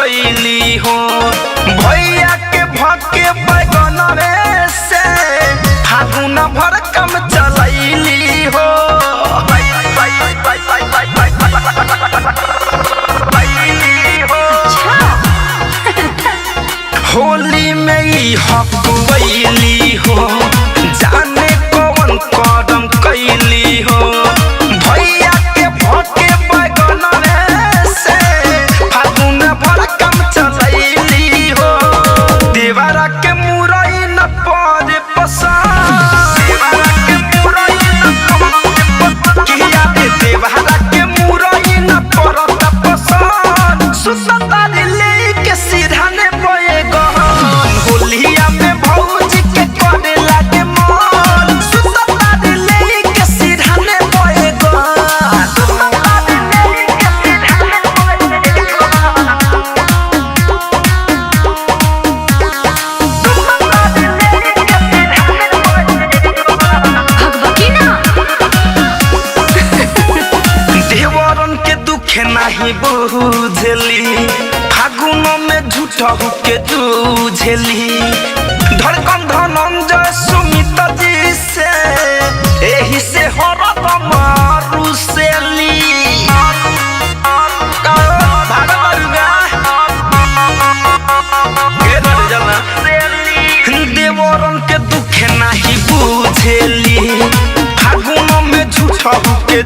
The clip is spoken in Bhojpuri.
कैली हो भैया के भके बैगन से फागुन भर कम चलैली हो होली में ही हकवैली हो जाने कौन कदम कैली हो भैया के भके बैगन से फागुन भर कम चलैली हो देवरा के मुरई न पर पसंद देवरा के मुरई न पर किया दे देवरा के मुरई न पर पसंद सुसता ले के सीधा ने बोए गहन होलिया में भौजी के करे लागे मन सुसता ले के सीधा ने बोए गहन सुसता ले के सीधा ने बोए देवरन के दुखे नहीं बुझली फागुन में झूठा के जूझली धड़कन धनंजय सुमित जी से एही से हरदम रुसेली देवरन के दुखे नहीं बुझली फागुन में झूठा के